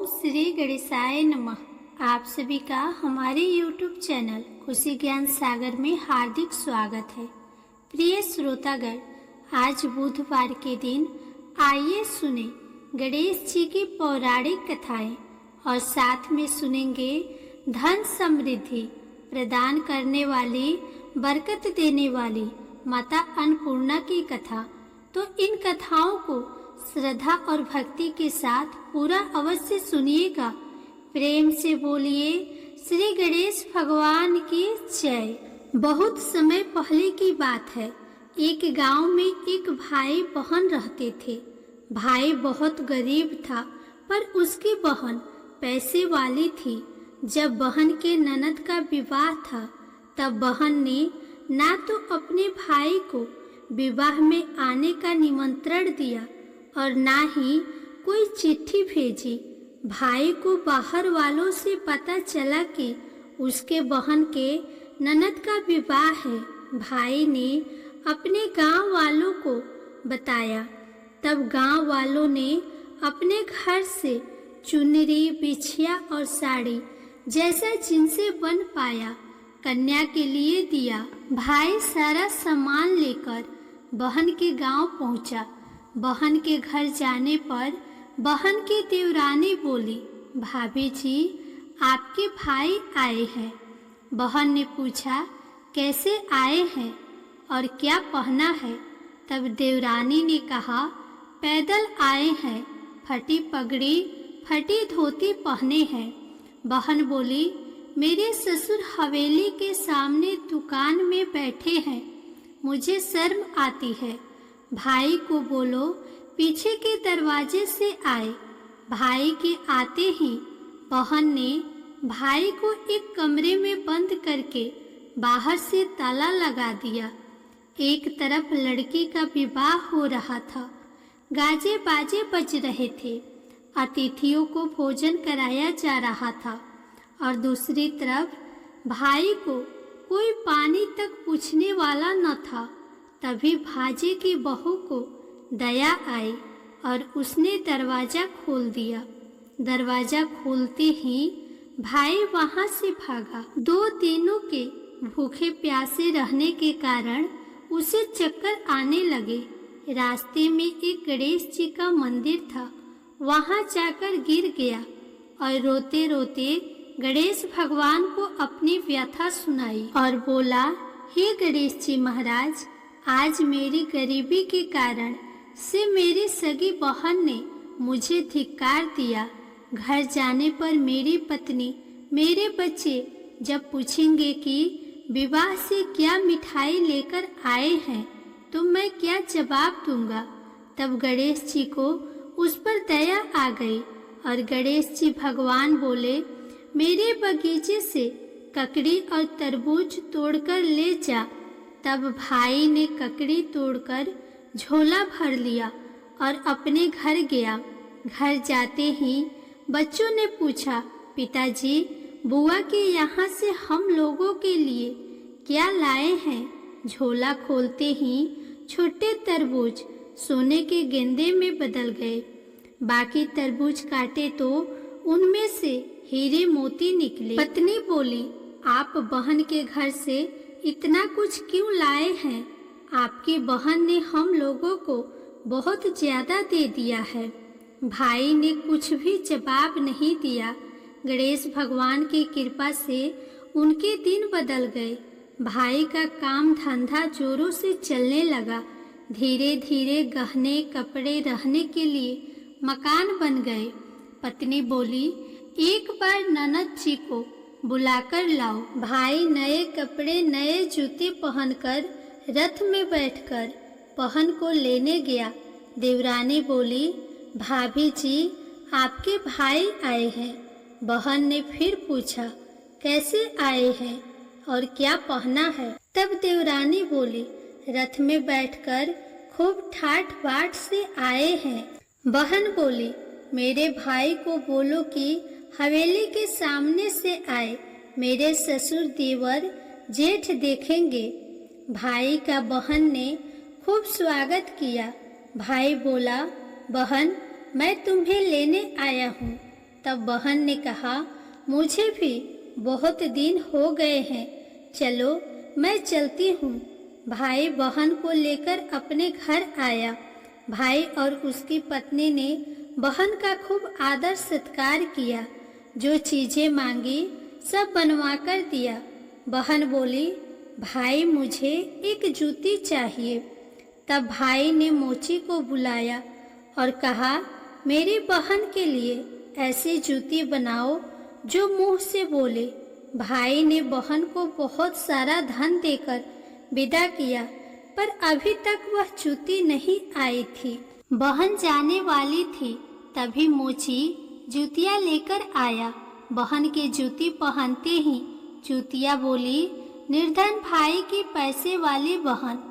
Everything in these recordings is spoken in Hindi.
ओम श्री गणेशाय नमः। आप सभी का हमारे YouTube चैनल खुशी ज्ञान सागर में हार्दिक स्वागत है। प्रिय श्रोतागण, आज बुधवार के दिन आइए सुने गणेश जी की पौराणिक कथाएं और साथ में सुनेंगे धन समृद्धि प्रदान करने वाली, बरकत देने वाली माता अन्नपूर्णा की कथा। तो इन कथाओं को श्रद्धा और भक्ति के साथ पूरा अवश्य सुनिएगा। प्रेम से बोलिए श्री गणेश भगवान की जय। बहुत समय पहले की बात है। एक गांव में एक भाई बहन रहते थे। भाई बहुत गरीब था, पर उसकी बहन पैसे वाली थी। जब बहन के ननद का विवाह था, तब बहन ने ना तो अपने भाई को विवाह में आने का निमंत्रण दिया और ना ही कोई चिट्ठी भेजी। भाई को बाहर वालों से पता चला कि उसके बहन के ननद का विवाह है। भाई ने अपने गांव वालों को बताया। तब गांव वालों ने अपने घर से चुनरी, बिछिया और साड़ी जैसा जिनसे बन पाया कन्या के लिए दिया। भाई सारा सामान लेकर बहन के गांव पहुंचा। बहन के घर जाने पर बहन की देवरानी बोली, भाभी जी, आपके भाई आए हैं। बहन ने पूछा, कैसे आए हैं और क्या पहना है? तब देवरानी ने कहा, पैदल आए हैं, फटी पगड़ी, फटी धोती पहने हैं। बहन बोली, मेरे ससुर हवेली के सामने दुकान में बैठे हैं, मुझे शर्म आती है। भाई को बोलो पीछे के दरवाजे से आए। भाई के आते ही बहन ने भाई को एक कमरे में बंद करके बाहर से ताला लगा दिया। एक तरफ लड़की का विवाह हो रहा था, गाजे बाजे बज रहे थे, अतिथियों को भोजन कराया जा रहा था और दूसरी तरफ भाई को कोई पानी तक पूछने वाला न था। तभी भाजे की बहू को दया आई और उसने दरवाजा खोल दिया। दरवाजा खोलते ही भाई वहां से भागा। 2 दिनों के भूखे प्यासे रहने के कारण उसे चक्कर आने लगे। रास्ते में एक गणेश जी का मंदिर था, वहां जाकर गिर गया और रोते रोते गणेश भगवान को अपनी व्यथा सुनाई और बोला, हे गणेश जी महाराज, आज मेरी गरीबी के कारण से मेरी सगी बहन ने मुझे धिक्कार दिया। घर जाने पर मेरी पत्नी, मेरे बच्चे जब पूछेंगे कि विवाह से क्या मिठाई लेकर आए हैं, तो मैं क्या जवाब दूंगा? तब गणेश जी को उस पर दया आ गई और गणेश जी भगवान बोले, मेरे बगीचे से ककड़ी और तरबूज तोड़कर ले जा। तब भाई ने ककड़ी तोड़कर झोला भर लिया और अपने घर गया। घर जाते ही बच्चों ने पूछा, पिताजी, बुआ के यहाँ से हम लोगों के लिए क्या लाए हैं? झोला खोलते ही छोटे तरबूज सोने के गेंदे में बदल गए। बाकी तरबूज काटे तो उनमें से हीरे मोती निकले। पत्नी बोली, आप बहन के घर से इतना कुछ क्यों लाए हैं? आपकी बहन ने हम लोगों को बहुत ज्यादा दे दिया है। भाई ने कुछ भी जवाब नहीं दिया। गणेश भगवान की कृपा से उनके दिन बदल गए। भाई का काम धंधा जोरों से चलने लगा। धीरे धीरे गहने, कपड़े, रहने के लिए मकान बन गए। पत्नी बोली, एक बार ननद जी को बुलाकर लाओ। भाई नए कपड़े, नए जूते पहनकर रथ में बैठकर बहन को लेने गया। देवरानी बोली, भाभी जी, आपके भाई आए हैं। बहन ने फिर पूछा, कैसे आए हैं और क्या पहना है? तब देवरानी बोली, रथ में बैठकर खूब ठाठ बाट से आए हैं। बहन बोली, मेरे भाई को बोलो कि हवेली के सामने से आए, मेरे ससुर देवर जेठ देखेंगे। भाई का बहन ने खूब स्वागत किया। भाई बोला, बहन, मैं तुम्हें लेने आया हूँ। तब बहन ने कहा, मुझे भी बहुत दिन हो गए हैं, चलो मैं चलती हूँ। भाई बहन को लेकर अपने घर आया। भाई और उसकी पत्नी ने बहन का खूब आदर सत्कार किया। जो चीजें मांगी सब बनवा कर दिया। बहन बोली, भाई मुझे एक जूती चाहिए। तब भाई ने मोची को बुलाया और कहा, मेरी बहन के लिए ऐसी जूती बनाओ जो मुंह से बोले। भाई ने बहन को बहुत सारा धन देकर विदा किया, पर अभी तक वह जूती नहीं आई थी। बहन जाने वाली थी, तभी मोची जूतियाँ लेकर आया। बहन की जूती पहनते ही जूतियाँ बोली, निर्धन भाई की पैसे वाली बहन,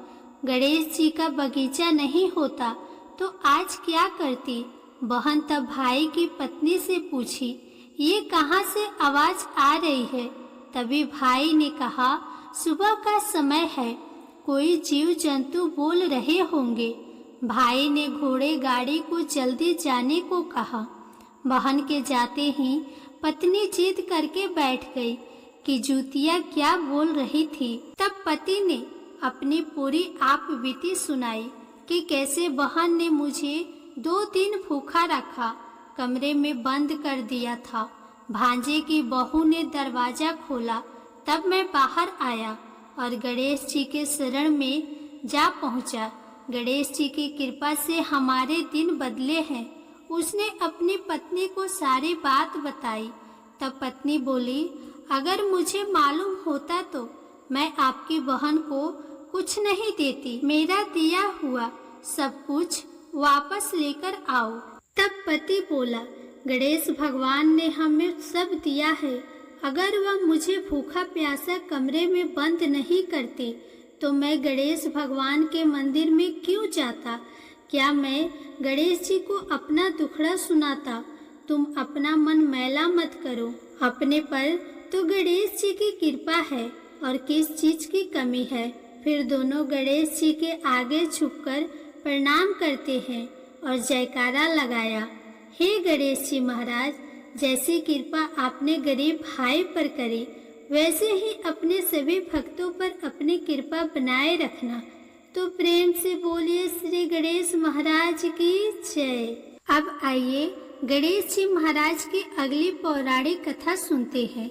गणेश जी का बगीचा नहीं होता तो आज क्या करती। बहन तब भाई की पत्नी से पूछी, ये कहाँ से आवाज आ रही है। तभी भाई ने कहा, सुबह का समय है, कोई जीव जंतु बोल रहे होंगे। भाई ने घोड़े गाड़ी को जल्दी जाने को कहा। बहन के जाते ही पत्नी जिद करके बैठ गई कि जूतियाँ क्या बोल रही थी। तब पति ने अपनी पूरी आप बीती सुनाई कि कैसे बहन ने मुझे 2 दिन भूखा रखा, कमरे में बंद कर दिया था। भांजे की बहू ने दरवाजा खोला, तब मैं बाहर आया और गणेश जी के शरण में जा पहुंचा। गणेश जी की कृपा से हमारे दिन बदले हैं। उसने अपनी पत्नी को सारी बात बताई। तब पत्नी बोली, अगर मुझे मालूम होता तो मैं आपकी बहन को कुछ नहीं देती। मेरा दिया हुआ सब कुछ वापस लेकर आओ। तब पति बोला, गणेश भगवान ने हमें सब दिया है। अगर वह मुझे भूखा प्यासा कमरे में बंद नहीं करते तो मैं गणेश भगवान के मंदिर में क्यों जाता। क्या मैं गणेश जी को अपना दुखड़ा सुनाता। तुम अपना मन मैला मत करो। अपने पर तो गणेश जी की कृपा है और किस चीज की कमी है। फिर दोनों गणेश जी के आगे झुककर प्रणाम करते हैं और जयकारा लगाया। हे गणेश जी महाराज, जैसी कृपा आपने गरीब भाई पर करी, वैसे ही अपने सभी भक्तों पर अपनी कृपा बनाए रखना। तो प्रेम से बोलिए श्री गणेश महाराज की जय। अब आइए गणेश जी महाराज की अगली पौराणिक कथा सुनते हैं।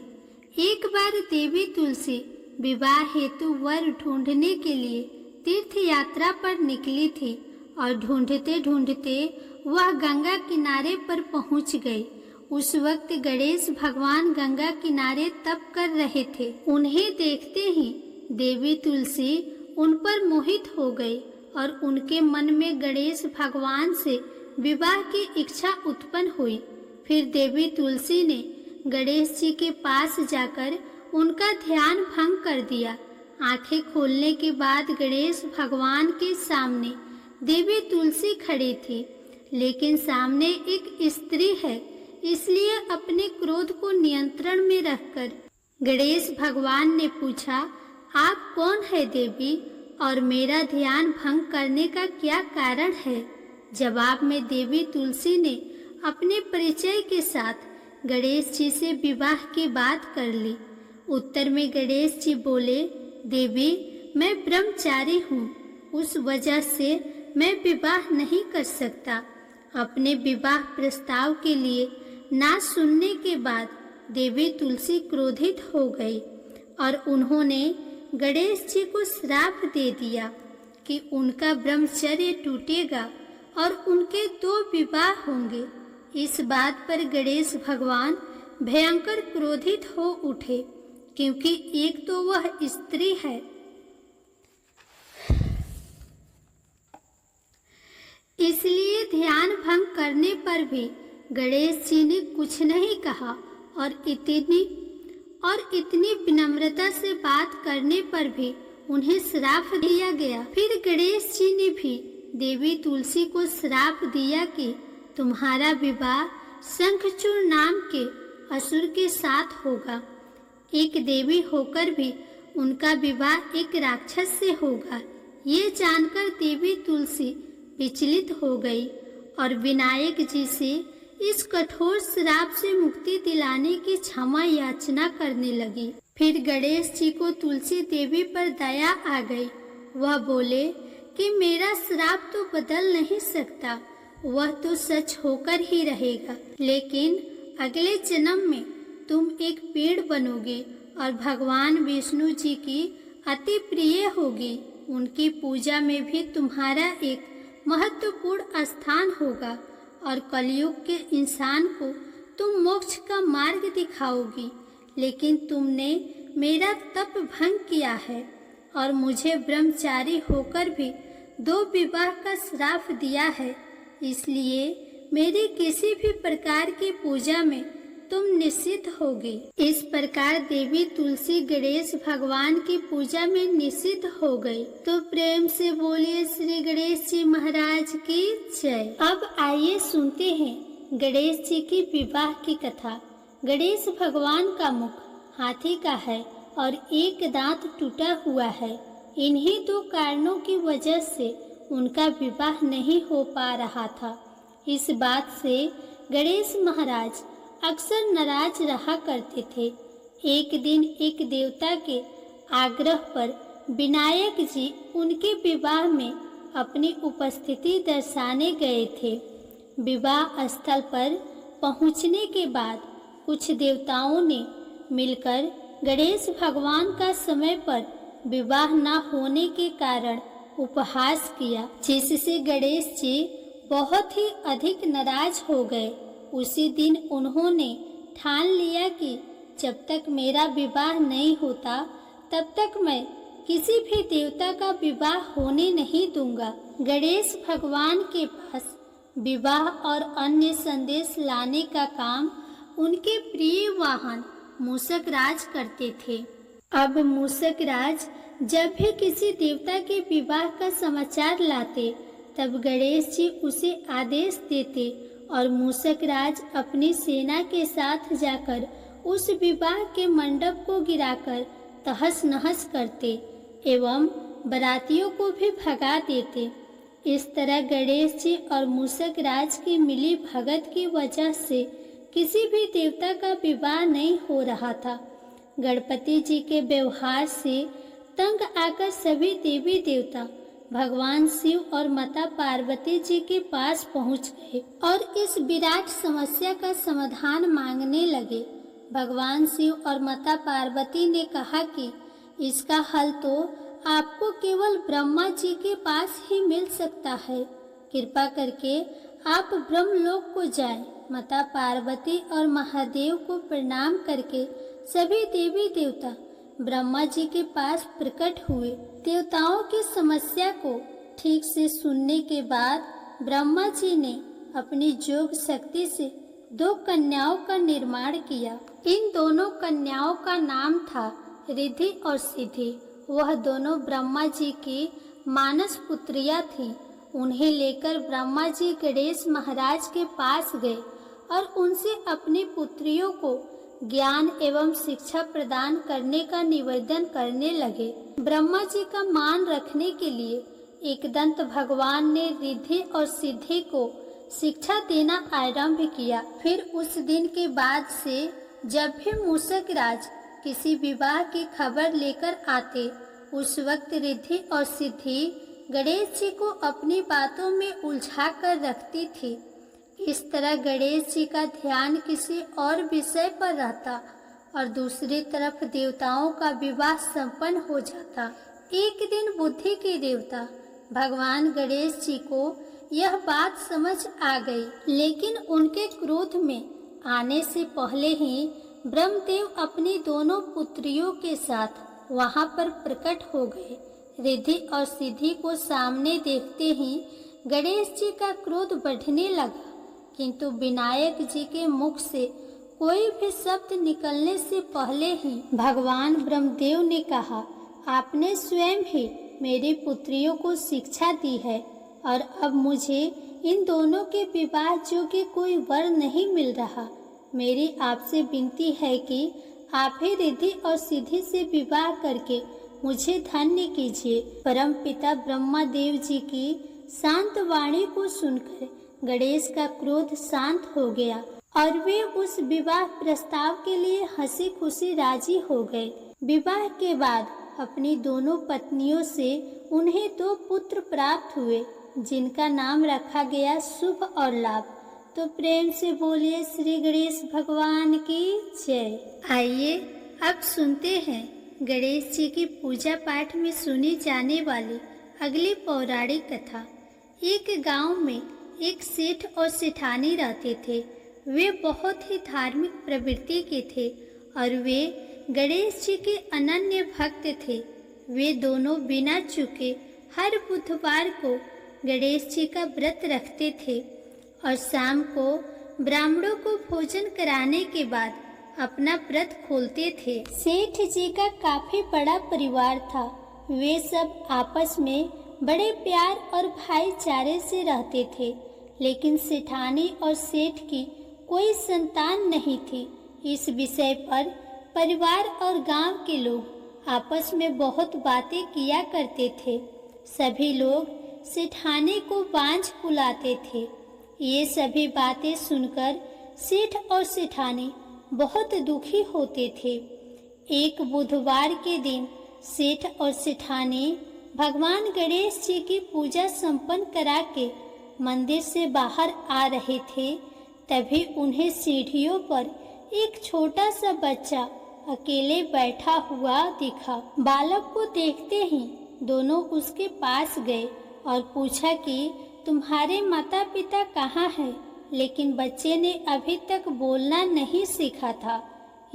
एक बार देवी तुलसी विवाह हेतु वर ढूंढने के लिए तीर्थ यात्रा पर निकली थी और ढूंढते ढूंढते वह गंगा किनारे पर पहुंच गई। उस वक्त गणेश भगवान गंगा किनारे तप कर रहे थे। उन्हें देखते ही देवी तुलसी उन पर मोहित हो गई और उनके मन में गणेश भगवान से विवाह की इच्छा उत्पन्न हुई। फिर देवी तुलसी ने गणेश जी के पास जाकर उनका ध्यान भंग कर दिया। आंखें खोलने के बाद गणेश भगवान के सामने देवी तुलसी खड़ी थी, लेकिन सामने एक स्त्री है, इसलिए अपने क्रोध को नियंत्रण में रखकर गणेश भगवान ने पूछा, आप कौन है देवी और मेरा ध्यान भंग करने का क्या कारण है। जवाब में देवी तुलसी ने अपने परिचय के साथ गणेश जी से विवाह की बात कर ली। उत्तर में गणेश जी बोले, देवी मैं ब्रह्मचारी हूँ, उस वजह से मैं विवाह नहीं कर सकता। अपने विवाह प्रस्ताव के लिए ना सुनने के बाद देवी तुलसी क्रोधित हो गई और उन्होंने गणेश जी को श्राप दे दिया कि उनका ब्रह्मचर्य टूटेगा और उनके 2 विवाह होंगे। इस बात पर गणेश भगवान भयंकर क्रोधित हो उठे, क्योंकि एक तो वह स्त्री है, इसलिए ध्यान भंग करने पर भी गणेश जी ने कुछ नहीं कहा और इतनी विनम्रता से बात करने पर भी उन्हें श्राप दिया गया। फिर गणेश जी ने भी देवी तुलसी को श्राप दिया कि तुम्हारा विवाह शंखचूड़ नाम के असुर के साथ होगा। एक देवी होकर भी उनका विवाह एक राक्षस से होगा। ये जानकर देवी तुलसी विचलित हो गई और विनायक जी से इस कठोर श्राप से मुक्ति दिलाने की क्षमा याचना करने लगी। फिर गणेश जी को तुलसी देवी पर दया आ गई। वह बोले कि मेरा श्राप तो बदल नहीं सकता, वह तो सच होकर ही रहेगा, लेकिन अगले जन्म में तुम एक पेड़ बनोगे और भगवान विष्णु जी की अति प्रिय होगी। उनकी पूजा में भी तुम्हारा एक महत्वपूर्ण स्थान होगा और कलयुग के इंसान को तुम मोक्ष का मार्ग दिखाओगी। लेकिन तुमने मेरा तप भंग किया है और मुझे ब्रह्मचारी होकर भी 2 विवाह का श्राप दिया है, इसलिए मेरी किसी भी प्रकार की पूजा में तुम निषिद्ध होगी। इस प्रकार देवी तुलसी गणेश भगवान की पूजा में निषिद्ध हो गई। तो प्रेम से बोलिए श्री गणेश जी महाराज की जय। अब आइए सुनते हैं गणेश जी की विवाह की कथा। गणेश भगवान का मुख हाथी का है और एक दांत टूटा हुआ है। इन्हीं 2 कारणों की वजह से उनका विवाह नहीं हो पा रहा था। इस बात से गणेश महाराज अक्सर नाराज रहा करते थे। एक दिन एक देवता के आग्रह पर विनायक जी उनके विवाह में अपनी उपस्थिति दर्शाने गए थे। विवाह स्थल पर पहुंचने के बाद कुछ देवताओं ने मिलकर गणेश भगवान का समय पर विवाह न होने के कारण उपहास किया, जिससे गणेश जी बहुत ही अधिक नाराज हो गए। उसी दिन उन्होंने ठान लिया कि जब तक मेरा विवाह नहीं होता तब तक मैं किसी भी देवता का विवाह होने नहीं दूंगा। गणेश भगवान के पास विवाह और अन्य संदेश लाने का काम उनके प्रिय वाहन मूषक राज करते थे। अब मूषक राज जब भी किसी देवता के विवाह का समाचार लाते तब गणेश जी उसे आदेश देते और मूषक राज अपनी सेना के साथ जाकर उस विवाह के मंडप को गिराकर तहस नहस करते एवं बारातियों को भी भगा देते। इस तरह गणेश जी और मूषक राज की मिली भगत की वजह से किसी भी देवता का विवाह नहीं हो रहा था। गणपति जी के व्यवहार से तंग आकर सभी देवी देवता भगवान शिव और माता पार्वती जी के पास पहुंच गए और इस विराट समस्या का समाधान मांगने लगे। भगवान शिव और माता पार्वती ने कहा कि इसका हल तो आपको केवल ब्रह्मा जी के पास ही मिल सकता है। कृपा करके आप ब्रह्मलोक को जाएं। माता पार्वती और महादेव को प्रणाम करके सभी देवी देवता ब्रह्मा जी के पास प्रकट हुए। देवताओं की समस्या को ठीक से सुनने के बाद ब्रह्मा जी ने अपनी योग शक्ति से 2 कन्याओं का निर्माण किया। इन दोनों कन्याओं का नाम था रिद्धि और सिद्धि। वह दोनों ब्रह्मा जी की मानस पुत्रियां थीं। उन्हें लेकर ब्रह्मा जी गणेश महाराज के पास गए और उनसे अपनी पुत्रियों को ज्ञान एवं शिक्षा प्रदान करने का निवेदन करने लगे। ब्रह्मा जी का मान रखने के लिए एकदंत भगवान ने रिद्धि और सिद्धि को शिक्षा देना आरंभ किया। फिर उस दिन के बाद से जब भी मूषक राज किसी विवाह की खबर लेकर आते, उस वक्त रिद्धि और सिद्धि गणेश जी को अपनी बातों में उलझा कर रखती थी। इस तरह गणेश जी का ध्यान किसी और विषय पर रहता और दूसरी तरफ देवताओं का विवाह संपन्न हो जाता। एक दिन बुद्धि के देवता भगवान गणेश जी को यह बात समझ आ गई, लेकिन उनके क्रोध में आने से पहले ही ब्रह्मदेव अपनी दोनों पुत्रियों के साथ वहां पर प्रकट हो गए। रिद्धि और सिद्धि को सामने देखते ही गणेश जी का क्रोध बढ़ने लगा, किंतु विनायक जी के मुख से कोई भी शब्द निकलने से पहले ही भगवान ब्रह्मदेव ने कहा, आपने स्वयं ही मेरी पुत्रियों को शिक्षा दी है और अब मुझे इन दोनों के विवाह योग्य कोई वर नहीं मिल रहा। मेरी आपसे विनती है कि आप ही रिद्धि और सिद्धि से विवाह करके मुझे धन्य कीजिए। परम पिता ब्रह्मा देव जी की शांत वाणी को सुनकर गणेश का क्रोध शांत हो गया और वे उस विवाह प्रस्ताव के लिए हंसी खुशी राजी हो गए। विवाह के बाद अपनी दोनों पत्नियों से उन्हें 2 पुत्र प्राप्त हुए, जिनका नाम रखा गया शुभ और लाभ। तो प्रेम से बोलिए श्री गणेश भगवान की जय। आइए अब सुनते हैं गणेश जी की पूजा पाठ में सुनी जाने वाली अगली पौराणिक कथा। एक गांव में एक सेठ और सेठानी रहते थे। वे बहुत ही धार्मिक प्रवृत्ति के थे और वे गणेश जी के अनन्य भक्त थे। वे दोनों बिना चूके हर बुधवार को गणेश जी का व्रत रखते थे और शाम को ब्राह्मणों को भोजन कराने के बाद अपना व्रत खोलते थे। सेठ जी का काफी बड़ा परिवार था। वे सब आपस में बड़े प्यार और भाईचारे से रहते थे, लेकिन सेठानी और सेठ की कोई संतान नहीं थी। इस विषय पर परिवार और गांव के लोग आपस में बहुत बातें किया करते थे। सभी लोग सेठानी को बांझ बुलाते थे। ये सभी बातें सुनकर सेठ और सेठानी बहुत दुखी होते थे। एक बुधवार के दिन सेठ और सेठानी भगवान गणेश जी की पूजा संपन्न करा के मंदिर से बाहर आ रहे थे। तभी उन्हें सीढ़ियों पर एक छोटा सा बच्चा अकेले बैठा हुआ दिखा। बालक को देखते ही दोनों उसके पास गए और पूछा कि तुम्हारे माता पिता कहाँ हैं? लेकिन बच्चे ने अभी तक बोलना नहीं सीखा था,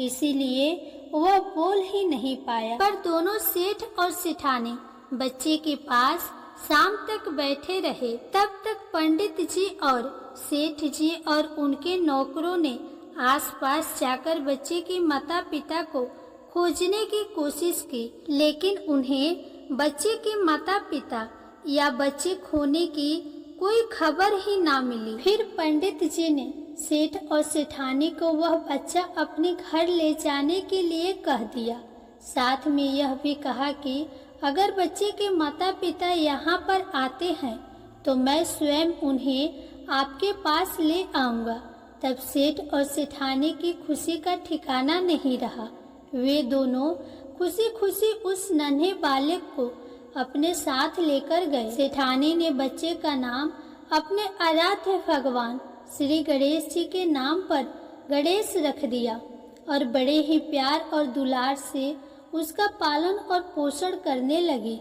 इसीलिए वह बोल ही नहीं पाया। पर दोनों सेठ और सेठानी बच्चे के पास शाम तक बैठे रहे। तब तक पंडित जी और सेठ जी और उनके नौकरों ने आसपास जाकर बच्चे के माता पिता को खोजने की कोशिश की, लेकिन उन्हें बच्चे के माता पिता या बच्चे खोने की कोई खबर ही ना मिली। फिर पंडित जी ने सेठ और सेठानी को वह बच्चा अपने घर ले जाने के लिए कह दिया। साथ में यह भी कहा कि अगर बच्चे के माता पिता यहाँ पर आते हैं तो मैं स्वयं उन्हें आपके पास ले आऊँगा। तब सेठ और सेठानी की खुशी का ठिकाना नहीं रहा। वे दोनों खुशी खुशी उस नन्हे बालक को अपने साथ लेकर गए। सेठानी ने बच्चे का नाम अपने आराध्य भगवान श्री गणेश जी के नाम पर गणेश रख दिया और बड़े ही प्यार और दुलार से उसका पालन और पोषण करने लगी।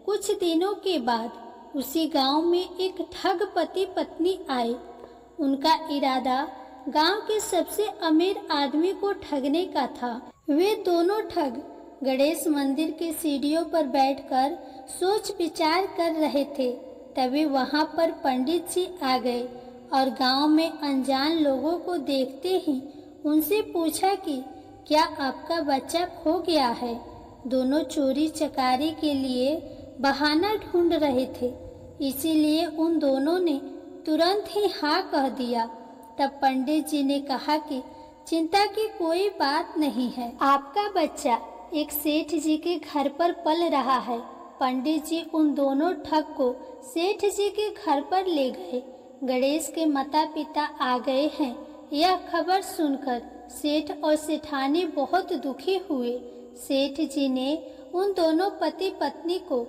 कुछ दिनों के बाद उसी गांव में एक ठग पति पत्नी आए। उनका इरादा गांव के सबसे अमीर आदमी को ठगने का था। वे दोनों ठग गणेश मंदिर के सीढ़ियों पर बैठकर सोच विचार कर रहे थे। तभी वहां पर पंडित जी आ गए और गांव में अनजान लोगों को देखते ही उनसे पूछा कि क्या आपका बच्चा खो गया है? दोनों चोरी चकारी के लिए बहाना ढूंढ रहे थे, इसीलिए उन दोनों ने तुरंत ही हाँ कह दिया। तब पंडित जी ने कहा कि चिंता की कोई बात नहीं है, आपका बच्चा एक सेठ जी के घर पर पल रहा है। पंडित जी उन दोनों ठग को सेठ जी के घर पर ले गए। गणेश के माता पिता आ गए हैं, यह खबर सुनकर सेठ और सेठानी बहुत दुखी हुए। सेठ जी ने उन दोनों पति पत्नी को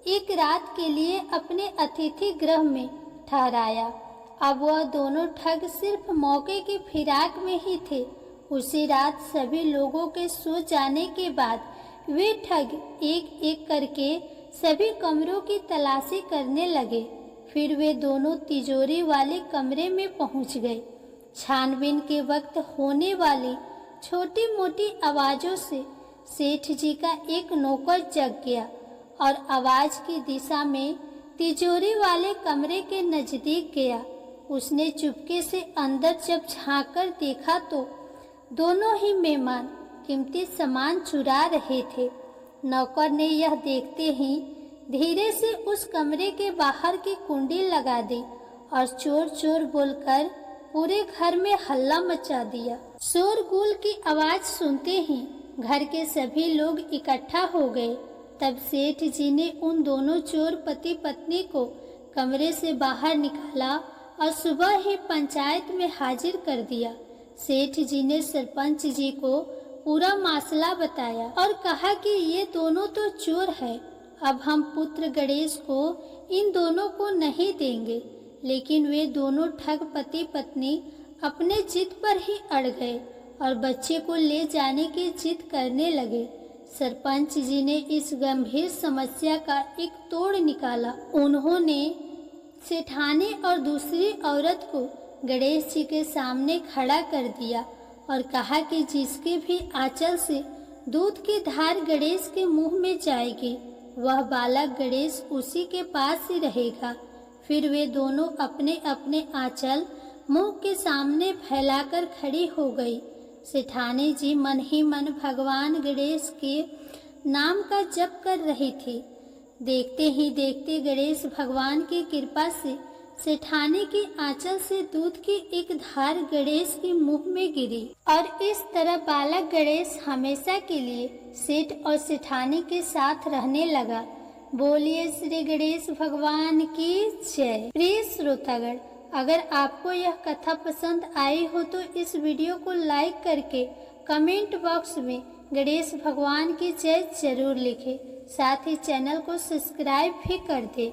एक रात के लिए अपने अतिथि गृह में ठहराया। अब वह दोनों ठग सिर्फ मौके की फिराक में ही थे। उसी रात सभी लोगों के सो जाने के बाद वे ठग एक एक करके सभी कमरों की तलाशी करने लगे। फिर वे दोनों तिजोरी वाले कमरे में पहुंच गए। छानबीन के वक्त होने वाली छोटी मोटी आवाजों से सेठ जी का एक नौकर जग गया और आवाज की दिशा में तिजोरी वाले कमरे के नजदीक गया। उसने चुपके से अंदर जब झांककर देखा तो दोनों ही मेहमान कीमती सामान चुरा रहे थे। नौकर ने यह देखते ही धीरे से उस कमरे के बाहर की कुंडी लगा दी और चोर चोर बोलकर पूरे घर में हल्ला मचा दिया। शोरगुल की आवाज सुनते ही घर के सभी लोग इकट्ठा हो गए। तब सेठ जी ने उन दोनों चोर पति पत्नी को कमरे से बाहर निकाला और सुबह ही पंचायत में हाजिर कर दिया। सेठ जी ने सरपंच जी को पूरा मामला बताया और कहा कि ये दोनों तो चोर है, अब हम पुत्र गणेश को इन दोनों को नहीं देंगे। लेकिन वे दोनों ठग पति पत्नी अपने जिद पर ही अड़ गए और बच्चे को ले जाने की जिद करने लगे। सरपंच जी ने इस गंभीर समस्या का एक तोड़ निकाला। उन्होंने सेठानी और दूसरी औरत को गणेश जी के सामने खड़ा कर दिया और कहा कि जिसके भी आंचल से दूध की धार गणेश के मुंह में जाएगी, वह बालक गणेश उसी के पास ही रहेगा। फिर वे दोनों अपने अपने आंचल मुंह के सामने फैलाकर खड़ी हो गई। सेठानी जी मन ही मन भगवान गणेश के नाम का जप कर रही थी। देखते ही देखते गणेश भगवान की कृपा से सेठानी की आंचल से दूध की एक धार गणेश के मुंह में गिरी और इस तरह बालक गणेश हमेशा के लिए सेठ और सेठानी के साथ रहने लगा। बोलिए श्री गणेश भगवान की जय। प्रिय श्रोतागण, अगर आपको यह कथा पसंद आई हो तो इस वीडियो को लाइक करके कमेंट बॉक्स में गणेश भगवान की जय जरूर लिखें। साथ ही चैनल को सब्सक्राइब भी कर दें।